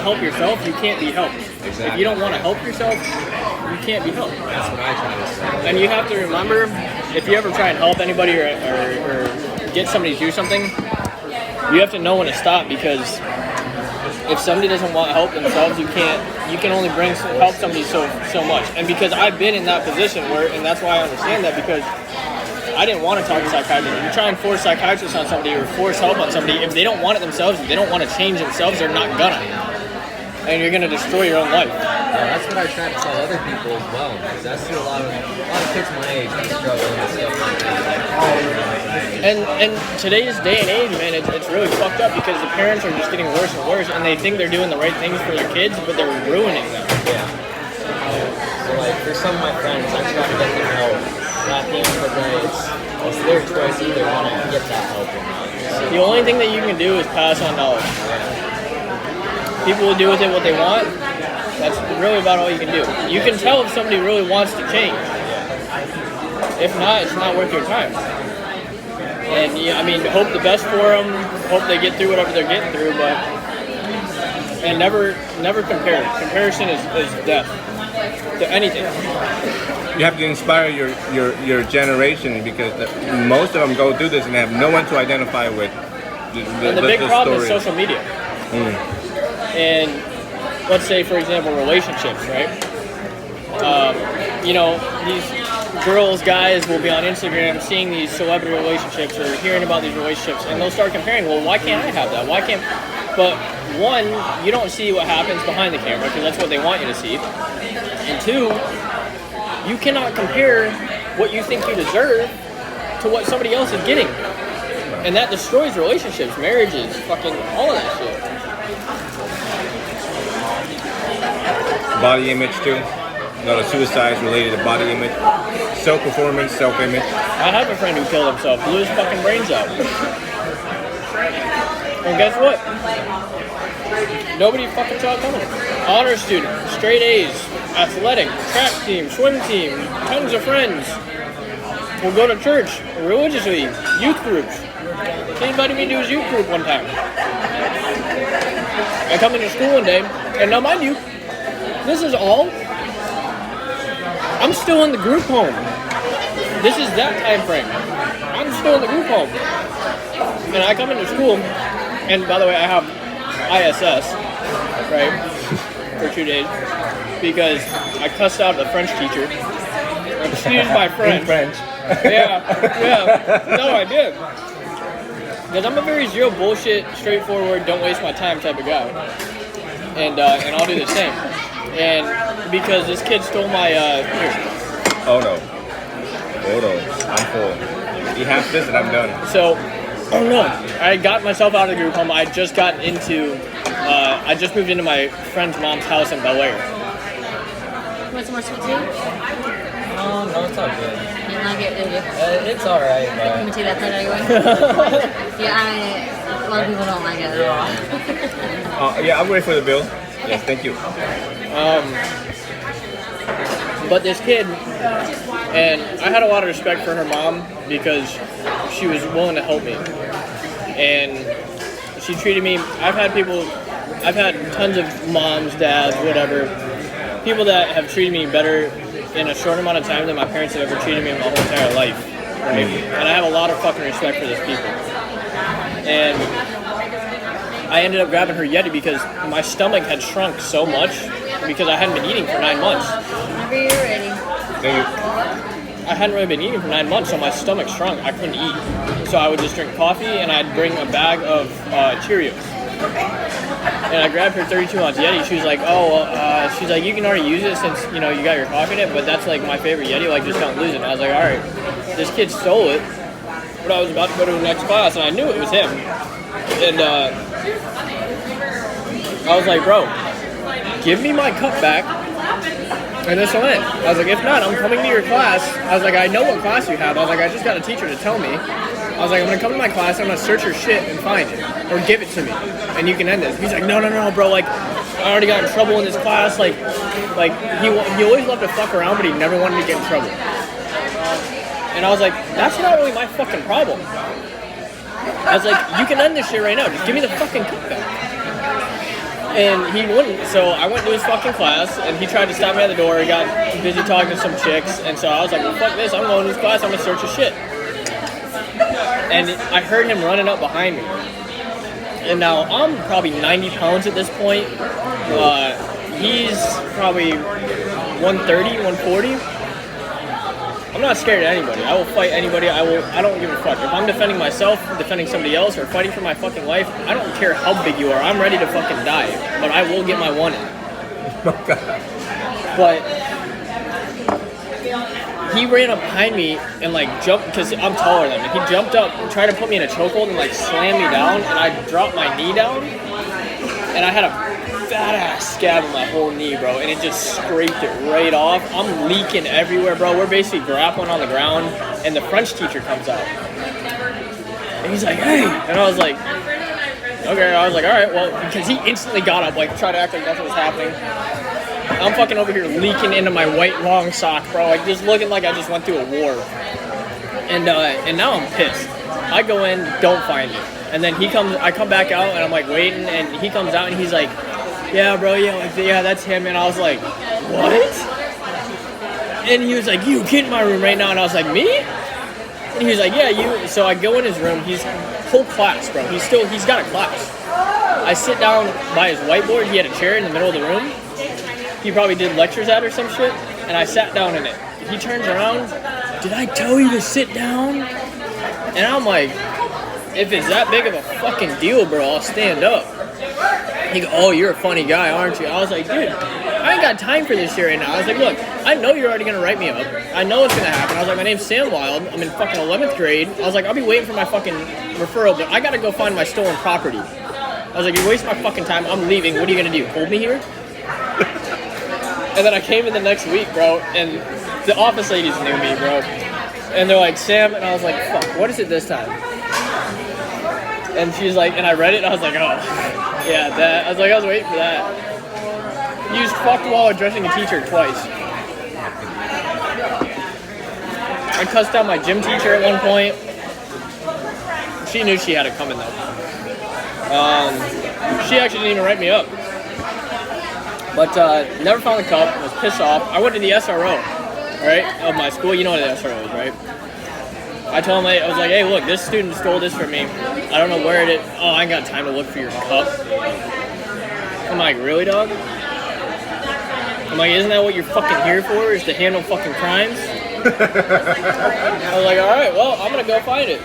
help yourself, you can't be helped. Exactly. If you don't want to help yourself, you can't be helped. That's what I try to say. And you have to remember, if you ever try and help anybody or get somebody to do something, you have to know when to stop, because if somebody doesn't want help themselves, you can only help somebody so much. And because I've been in that position and that's why I understand that, because I didn't want to talk to psychiatrists. If you try and force psychiatrists on somebody or force help on somebody, if they don't want it themselves, if they don't want to change themselves, they're not gonna. And you're gonna destroy your own life. Yeah, that's what I try to tell other people as well, because I see a lot of kids my age struggling with stuff like that. And today's day and age, man, it's really fucked up, because the parents are just getting worse and worse, and they think they're doing the right things for their kids, but they're ruining them. Yeah. So like for some of my friends, I try to get them help. But at the end of the day, it's their choice if they want to get that help or not. So, the only thing that you can do is pass on knowledge. People will do with it what they want. That's really about all you can do. You can tell if somebody really wants to change. If not, it's not worth your time. And I mean, hope the best for them. Hope they get through whatever they're getting through, and never compare. Comparison is death to anything. You have to inspire your generation, because most of them go through this and have no one to identify with. And the big problem is social media. And let's say, for example, relationships, right? These girls, guys will be on Instagram seeing these celebrity relationships or hearing about these relationships, and they'll start comparing. Well, why can't I have that? Why can't? But one, you don't see what happens behind the camera, because that's what they want you to see. And two, you cannot compare what you think you deserve to what somebody else is getting. And that destroys relationships, marriages, fucking all of that shit. Body image too. A lot of suicides related to body image. Self-performance, self-image. I have a friend who killed himself, blew his fucking brains out. And guess what? Nobody fucking saw it coming. Honor student, straight A's, athletic, track team, swim team, tons of friends. We'll go to church, religiously, youth groups. He invited me to his youth group one time. I come into school one day, and now mind you, this is all. I'm still in the group home. This is that time frame. I'm still in the group home. And I come into school, and by the way, I have ISS, right, for 2 days, because I cussed out the French teacher. Excuse my French. In French. Yeah. No, I did. Because I'm a very zero bullshit, straightforward, don't waste my time type of guy. And I'll do the same. And because this kid stole my, here. Oh no. I'm full. You have this and I'm done. So, oh no. I got myself out of the group home. I just got into, I just moved into my friend's mom's house in Bel Air. You want some more sweet tea? no, it's all good. You didn't like it, did you? It's alright, Let me but take that plate anyway. Yeah, a lot of people don't like it at all. Yeah, I'll wait for the bill. Yes, thank you. But this kid, and I had a lot of respect for her mom because she was willing to help me. And she treated me, I've had tons of moms, dads, whatever, people that have treated me better in a short amount of time than my parents have ever treated me in my whole entire life. Right? And I have a lot of fucking respect for these people. And I ended up grabbing her Yeti because my stomach had shrunk so much because I hadn't been eating for 9 months. Whenever you're ready. Thank you. I hadn't really been eating for 9 months, so my stomach shrunk. I couldn't eat. So I would just drink coffee, and I'd bring a bag of Cheerios. And I grabbed her 32-ounce Yeti. She was like, she's like, you can already use it since, you got your coffee in it, but that's like my favorite Yeti, like just don't lose it. And I was like, all right. This kid stole it, but I was about to go to the next class, and I knew it was him. And I was like, bro, give me my cup back, and this will end. I was like, if not, I'm coming to your class. I was like, I know what class you have. I was like, I just got a teacher to tell me. I was like, I'm going to come to my class, I'm going to search your shit and find it, or give it to me, and you can end this. He's like, no, bro, like, I already got in trouble in this class, like he always loved to fuck around, but he never wanted to get in trouble. And I was like, that's not really my fucking problem. I was like, you can end this shit right now, just give me the fucking cup back. And he wouldn't, so I went to his fucking class, and he tried to stop me at the door. He got busy talking to some chicks, and so I was like, well, fuck this, I'm going to his class, I'm gonna search his shit. And I heard him running up behind me. And now I'm probably 90 pounds at this point. He's probably 130, 140. I'm not scared of anybody. I will fight anybody. I don't give a fuck. If I'm defending myself, defending somebody else, or fighting for my fucking life, I don't care how big you are. I'm ready to fucking die. But I will get my one in. But he ran up behind me and like jumped, because I'm taller than him. He jumped up and tried to put me in a chokehold and like slammed me down, and I dropped my knee down, and I had a fat ass scab on my whole knee, bro, and it just scraped it right off. I'm leaking everywhere, bro. We're basically grappling on the ground, and the French teacher comes out, and he's like, hey, and I was like, okay. I was like, all right, well, because he instantly got up, like tried to act like nothing was happening. I'm fucking over here leaking into my white long sock, bro, like just looking like I just went through a war. And now I'm pissed. I go in, don't find it, and then I come back out, and I'm like waiting, and he comes out, and he's like, yeah, bro, yeah, that's him. And I was like, what? And he was like, you get in my room right now. And I was like, me? And he was like, yeah, you. So I go in his room. He's whole class, bro. He's got a class. I sit down by his whiteboard. He had a chair in the middle of the room. He probably did lectures at or some shit. And I sat down in it. He turns around. Did I tell you to sit down? And I'm like, if it's that big of a fucking deal, bro, I'll stand up. He goes, oh, you're a funny guy, aren't you? I was like, dude, I ain't got time for this shit right now. I was like, look, I know you're already going to write me up. I know it's going to happen. I was like, my name's Sam Wild. I'm in fucking 11th grade. I was like, I'll be waiting for my fucking referral, but I got to go find my stolen property. I was like, you're wasting my fucking time. I'm leaving. What are you going to do? Hold me here? And then I came in the next week, bro, and the office ladies knew me, bro. And they're like, Sam, and I was like, fuck, what is it this time? And she's like, and I read it, and I was like, oh, yeah, that. I was like, I was waiting for that. Used fucked while addressing a teacher twice. I cussed out my gym teacher at one point. She knew she had it coming, though. She actually didn't even write me up. But never found the cup, was pissed off. I went to the SRO, right, of my school. You know what the SRO is, right? I told him, I was like, hey, look, this student stole this from me. I don't know where it is. Oh, I ain't got time to look for your cup. I'm like, really, dog? I'm like, isn't that what you're fucking here for, is to handle fucking crimes? I was like, all right, well, I'm going to go find it.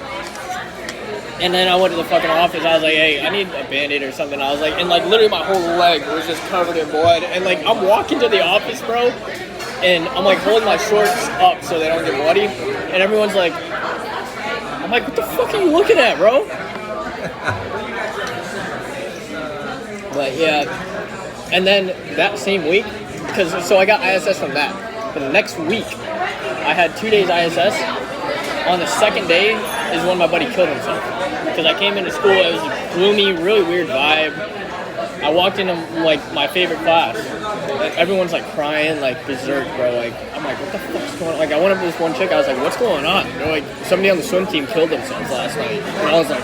And then I went to the fucking office. I was like, hey, I need a Band-Aid or something. I was like, and like literally my whole leg was just covered in blood. And like I'm walking to the office, bro, and I'm like holding my shorts up so they don't get bloody. And everyone's like, I'm like, what the fuck are you looking at, bro? But yeah. And then that same week, so I got ISS from that. But the next week, I had 2 days ISS. On the second day is when my buddy killed himself. Because I came into school, it was a gloomy, really weird vibe. I walked into like my favorite class, and everyone's like crying, like berserk, bro. Like I'm like, what the fuck's going on? Like I went up to this one chick, I was like, what's going on? They're like, somebody on the swim team killed themselves last night. And I was like,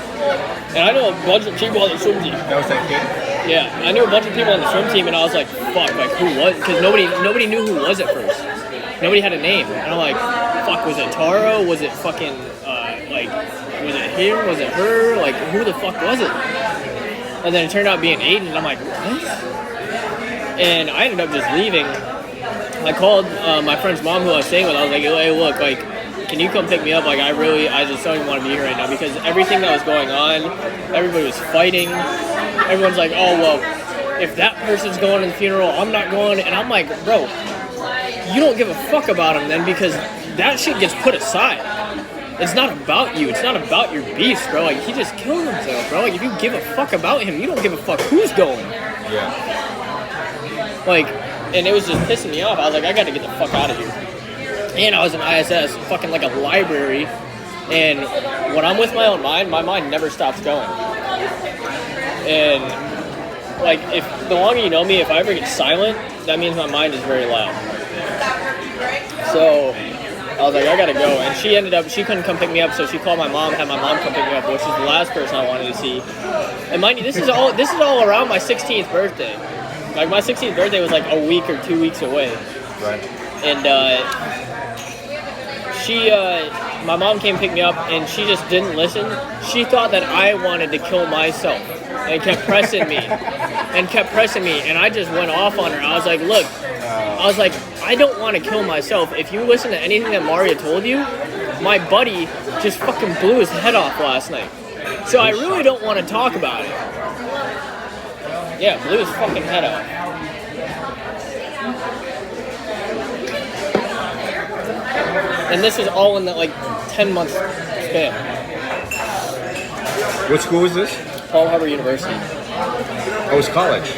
and I know a bunch of people on the swim team. That was that kid? Yeah, I knew a bunch of people on the swim team, and I was like, fuck, like who was? Because nobody knew who was at first. Nobody had a name, and I'm like, fuck, was it Taro? Was it fucking like? Was it him? Was it her? Like, who the fuck was it? And then it turned out being Aiden, and I'm like, what? And I ended up just leaving. I called my friend's mom, who I was staying with. I was like, hey, look, like, can you come pick me up? Like, I just don't even want to be here right now, because everything that was going on, everybody was fighting. Everyone's like, oh, well, if that person's going to the funeral, I'm not going. And I'm like, bro, you don't give a fuck about him then, because that shit gets put aside. It's not about you. It's not about your beast, bro. Like, he just killed himself, bro. Like, if you give a fuck about him, you don't give a fuck who's going. Yeah. Like, and it was just pissing me off. I was like, I gotta get the fuck out of here. And I was in ISS, fucking like a library. And when I'm with my own mind, my mind never stops going. And, like, if the longer you know me, if I ever get silent, that means my mind is very loud. So I was like, I gotta go. And she couldn't come pick me up, so she called my mom, had my mom come pick me up, which is the last person I wanted to see. And mind you, this is all around my 16th birthday. Like, my 16th birthday was like a week or 2 weeks away. Right. And my mom came pick me up, and she just didn't listen. She thought that I wanted to kill myself, and kept pressing me, and I just went off on her. I was like, look, I don't want to kill myself. If you listen to anything that Maria told you, my buddy just fucking blew his head off last night. So I really don't want to talk about it. Yeah, blew his fucking head off. And this is all in that, like, 10-month span. What school is this? Paul Harbor University. Oh, it's college.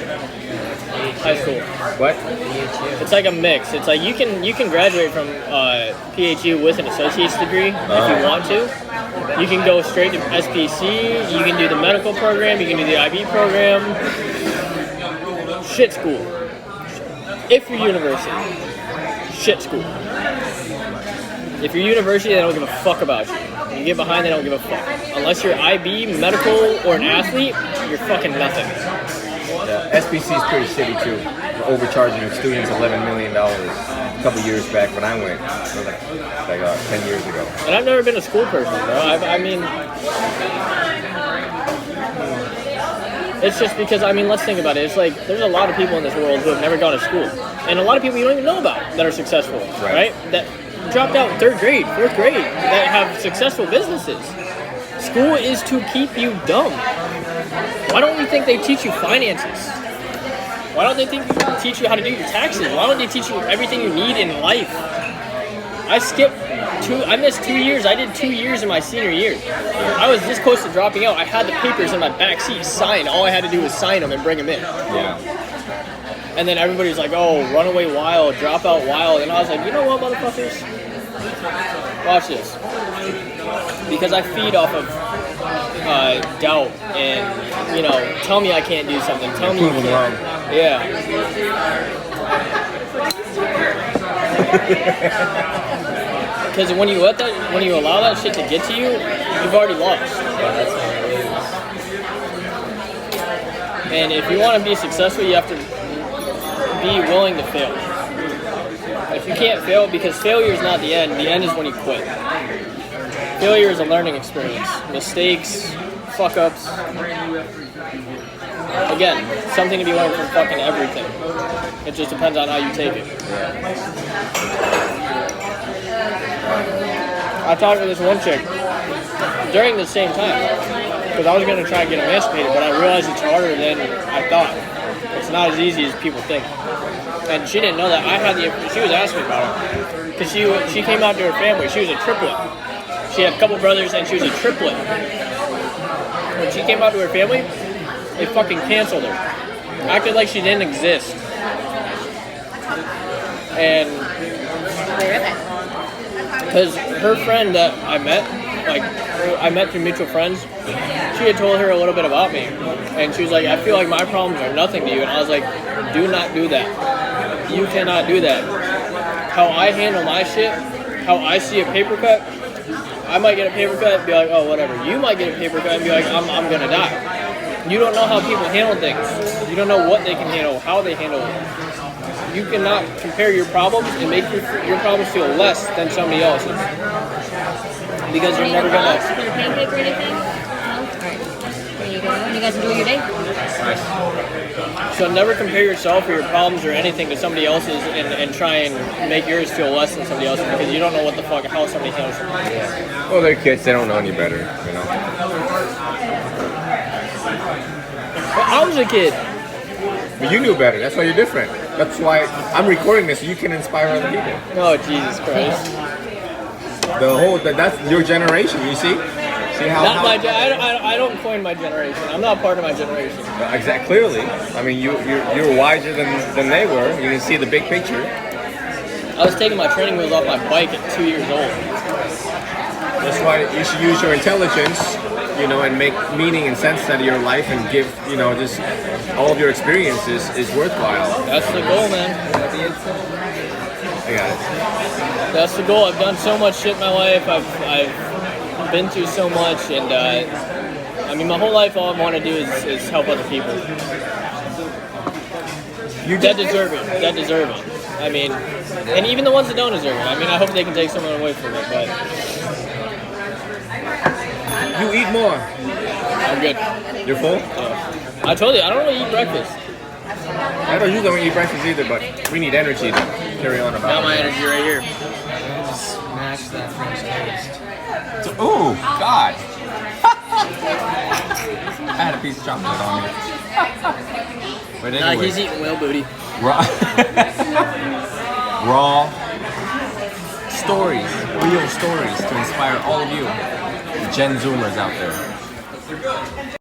High school. What? It's like a mix. It's like you can graduate from PHU with an associate's degree if you want to. You can go straight to SPC. You can do the medical program. You can do the IB program. Shit school. If you're university. Shit school. If you're university, they don't give a fuck about you. You get behind, they don't give a fuck. Unless you're IB, medical, or an athlete, you're fucking nothing. Yeah, SPC is pretty shitty too. We're overcharging students $11 million a couple years back when I went, like 10 years ago. And I've never been a school person, bro. I mean, it's just because, I mean, let's think about it. It's like, there's a lot of people in this world who have never gone to school. And a lot of people you don't even know about that are successful, right? That dropped out in 3rd grade, 4th grade, that have successful businesses. School is to keep you dumb. Why don't you think they teach you finances? Why don't they teach you how to do your taxes? Why don't they teach you everything you need in life? I missed 2 years. I did 2 years in my senior year. I was this close to dropping out. I had the papers in my back seat signed. All I had to do was sign them and bring them in. Yeah. And then everybody's like, oh, runaway wild, drop out wild. And I was like, you know what, motherfuckers? Watch this. Because I feed off of doubt and, tell me I can't do something. Tell me you can't. Wrong. Yeah. Because when you allow that shit to get to you, you've already lost. And if you want to be successful, you have to be willing to fail. If you can't fail, because failure is not the end is when you quit. Failure is a learning experience. Mistakes, fuck-ups. Again, something to be learned from fucking everything. It just depends on how you take it. I talked to this one chick during the same time, because I was going to try and get emancipated, but I realized it's harder than I thought. It's not as easy as people think. And she didn't know that. She was asking me about it. Because she came out to her family. She was a triplet. She had a couple brothers and she was a triplet. When she came out to her family, they fucking canceled her. Acted like she didn't exist. And because her friend that I met, I met through mutual friends, she had told her a little bit about me. And she was like, I feel like my problems are nothing to you. And I was like, do not do that. You cannot do that. How I handle my shit, how I see a paper cut, I might get a paper cut and be like, oh, whatever. You might get a paper cut and be like, I'm going to die. You don't know how people handle things. You don't know what they can handle, how they handle it. You cannot compare your problems and make your problems feel less than somebody else's. Because you're never going to... pancake or anything? No? Alright. There you go. You guys enjoy your day? Nice. So never compare yourself or your problems or anything to somebody else's and try and make yours feel less than somebody else's, because you don't know what the fuck, how somebody handles it. Well, they're kids. They don't know any better, Well, I was a kid. But you knew better. That's why you're different. That's why I'm recording this so you can inspire other people. Oh, Jesus Christ. That's your generation, you see? See how... I don't coin my generation. I'm not part of my generation. Exactly. Clearly. I mean, you're wiser than they were. You can see the big picture. I was taking my training wheels off my bike at 2 years old. That's why you should use your intelligence, and make meaning and sense out of your life and give, just all of your experiences is worthwhile. That's the goal, man. I got it. That's the goal. I've done so much shit in my life. I've been through so much, and I mean, my whole life, all I want to do is help other people. That deserve it. That deserve it. I mean, and even the ones that don't deserve it. I mean, I hope they can take someone away from it, but You eat more. I'm good. You're full? I told you, I don't really eat breakfast. I don't usually eat breakfast either, but we need energy to carry on about Got my it. energy right here. Smash that French toast. Oh, God. I had a piece of chocolate on me. But Nah, anyway, he's eating whale booty. raw, raw stories, real stories to inspire all of you Gen Zoomers out there.